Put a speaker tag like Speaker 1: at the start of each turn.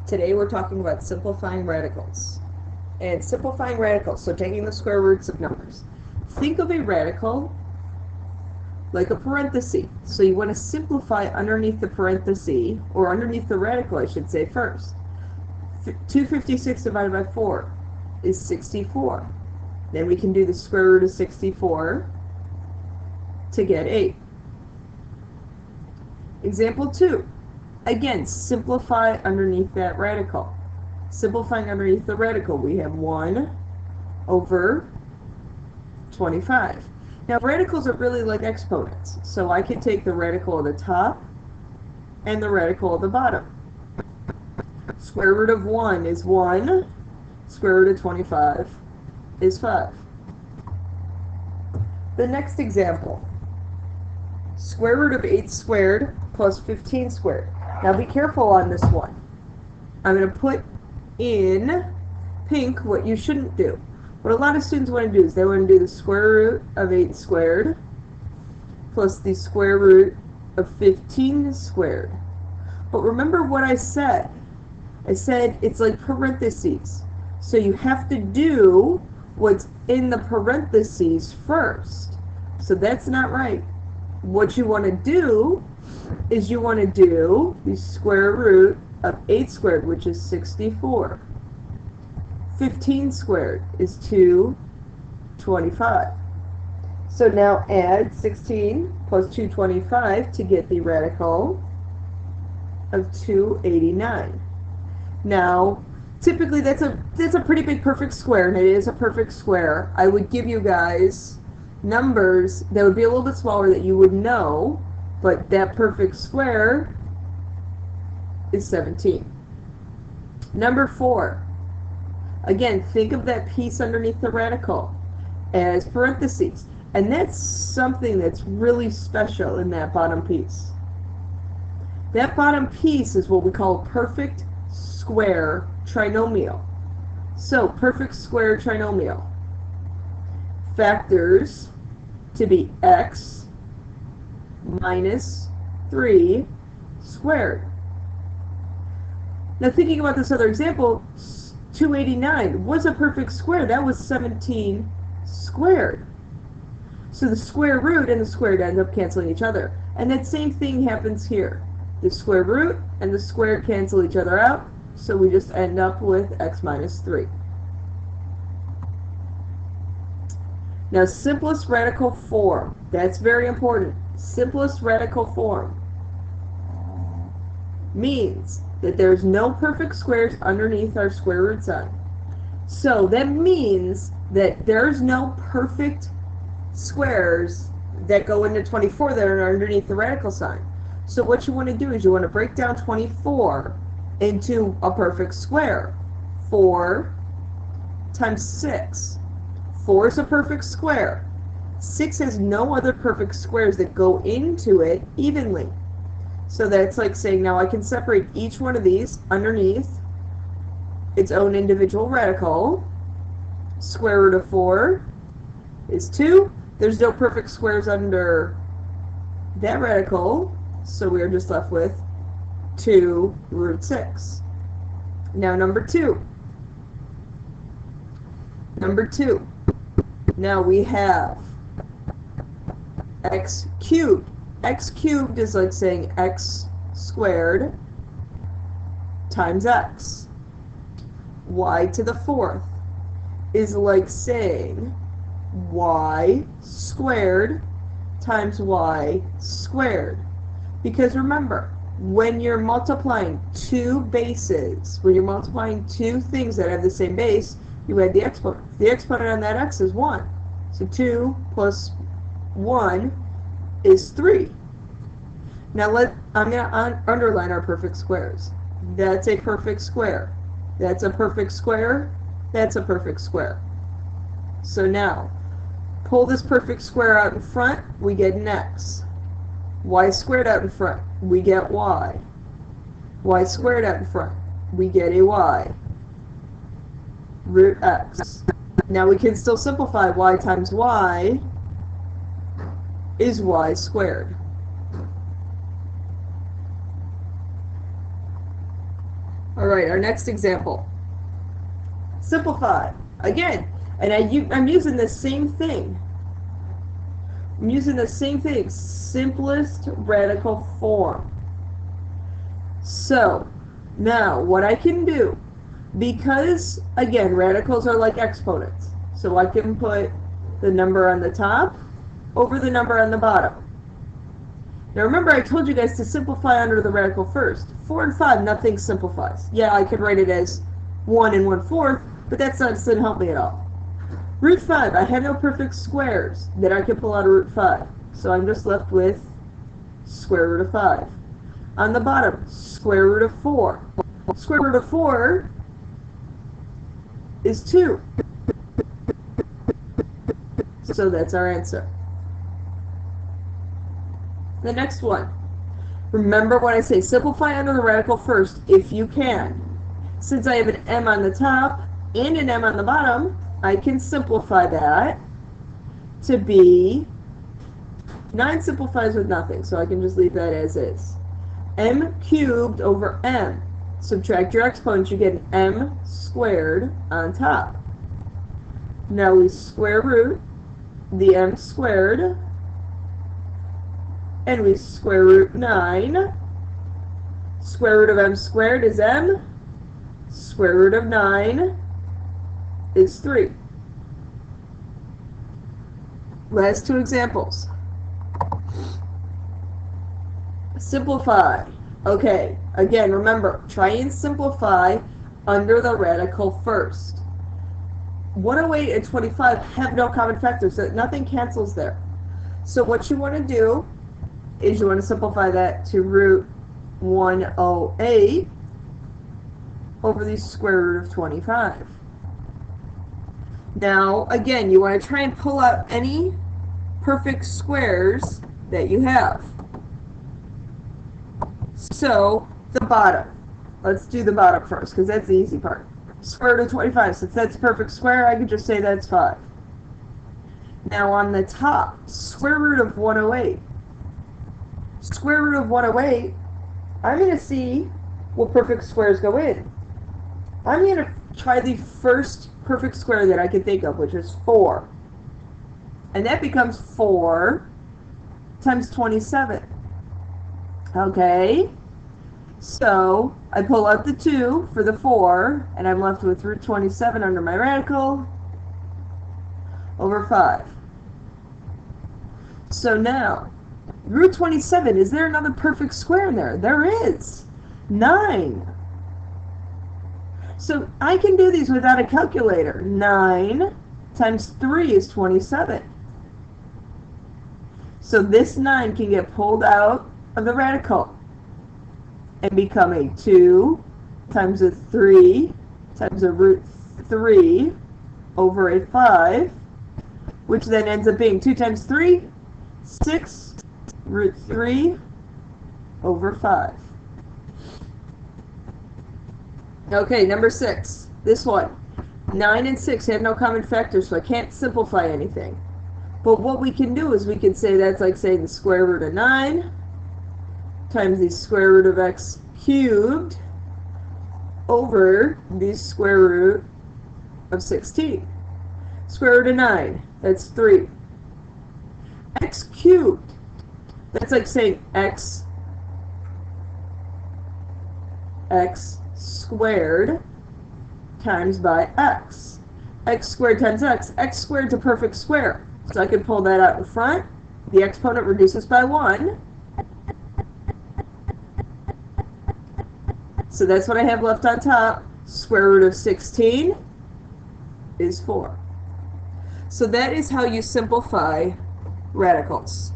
Speaker 1: Today we're talking about simplifying radicals. And simplifying radicals, so taking the square roots of numbers. Think of a radical like a parenthesis. So you want to simplify underneath the parenthesis, or underneath the radical, I should say, first. 256 divided by 4 is 64. Then we can do the square root of 64 to get 8. Example 2. Again, simplify underneath that radical. Simplifying underneath the radical, we have 1 over 25. Now, radicals are really like exponents. So I could take the radical of the top and the radical of the bottom. Square root of 1 is 1. Square root of 25 is 5. The next example. Square root of 8 squared plus 15 squared. Now be careful on this one. I'm going to put in pink what you shouldn't do. What a lot of students want to do is they want to do the square root of 8 squared plus the square root of 15 squared. But remember what I said. I said it's like parentheses. So you have to do what's in the parentheses first. So that's not right. What you want to do is you want to do the square root of 8 squared, which is 64. 15 squared is 225. So now add 16 plus 225 to get the radical of 289. Now, typically that's a pretty big perfect square, and it is a perfect square. I would give you guys numbers that would be a little bit smaller that you would know, but that perfect square is 17. Number 4. Again, think of that piece underneath the radical as parentheses. And that's something that's really special in that bottom piece. That bottom piece is what we call a perfect square trinomial. So, perfect square trinomial. Factors to be x minus 3 squared. Now thinking about this other example, 289 was a perfect square. That was 17 squared. So the square root and the squared end up canceling each other. And that same thing happens here. The square root and the squared cancel each other out, so we just end up with x minus 3. Now, simplest radical form. That's very important. Simplest radical form means that there's no perfect squares underneath our square root sign. So that means that there's no perfect squares that go into 24 that are underneath the radical sign. So what you want to do is you want to break down 24 into a perfect square. 4 times 6. 4 is a perfect square. 6 has no other perfect squares that go into it evenly. So that's like saying now I can separate each one of these underneath its own individual radical. Square root of 4 is 2. There's no perfect squares under that radical, so we are just left with 2 root 6. Now number 2. Number 2. Now we have x cubed. X cubed is like saying x squared times x. Y to the 4th is like saying y squared times y squared. Because remember, when you're multiplying two bases, when you're multiplying two things that have the same base, you add the exponent. The exponent on that x is 1. So 2 plus 1 is 3. Now I'm going to underline our perfect squares. That's a perfect square. That's a perfect square. That's a perfect square. So now, pull this perfect square out in front, we get an x. Y squared out in front, we get y. Y squared out in front, we get a y. Root x. Now we can still simplify. Y times y is y squared. All right, our next example. Simplify. Again, and I'm using the same thing. I'm using the same thing. Simplest radical form. So, now what I can do, because, again, radicals are like exponents. So I can put the number on the top over the number on the bottom. Now remember I told you guys to simplify under the radical first. 4 and 5, nothing simplifies. Yeah, I could write it as 1 and 1/4, but that doesn't help me at all. Root 5, I have no perfect squares that I can pull out of root 5. So I'm just left with square root of 5. On the bottom, square root of 4. Square root of 4 is 2. So that's our answer. The next one. Remember when I say simplify under the radical first, if you can. Since I have an m on the top and an m on the bottom, I can simplify that to be 9 simplifies with nothing, so I can just leave that as is. M cubed over m. Subtract your exponents, you get an m squared on top. Now we square root the m squared, and we square root 9. Square root of m squared is m. Square root of 9 is 3. Last two examples. Simplify. Okay, again, remember, try and simplify under the radical first. 108 and 25 have no common factors, so nothing cancels there. So what you want to do is you want to simplify that to root 108 over the square root of 25. Now, again, you want to try and pull out any perfect squares that you have. So, the bottom. Let's do the bottom first, because that's the easy part. Square root of 25. Since that's a perfect square, I could just say that's 5. Now, on the top, square root of 108. Square root of 108, I'm going to see what perfect squares go in. I'm going to try the first perfect square that I can think of, which is 4. And that becomes 4 times 27. Okay, so I pull out the 2 for the 4, and I'm left with root 27 under my radical over 5. So now, root 27, is there another perfect square in there? There is. 9. So I can do these without a calculator. 9 times 3 is 27. So this 9 can get pulled out of the radical and become a 2 times a 3 times a root 3 over a 5, which then ends up being 2 times 3, 6 root 3 over 5. Okay, number 6. This one. 9 and 6 have no common factors, so I can't simplify anything. But what we can do is we can say that's like saying the square root of 9 times the square root of x cubed over the square root of 16. Square root of 9, that's 3. X cubed, that's like saying x squared times by x. X squared times x. X squared is a perfect square. So I can pull that out in front. The exponent reduces by 1. So that's what I have left on top. Square root of 16 is 4. So that is how you simplify radicals.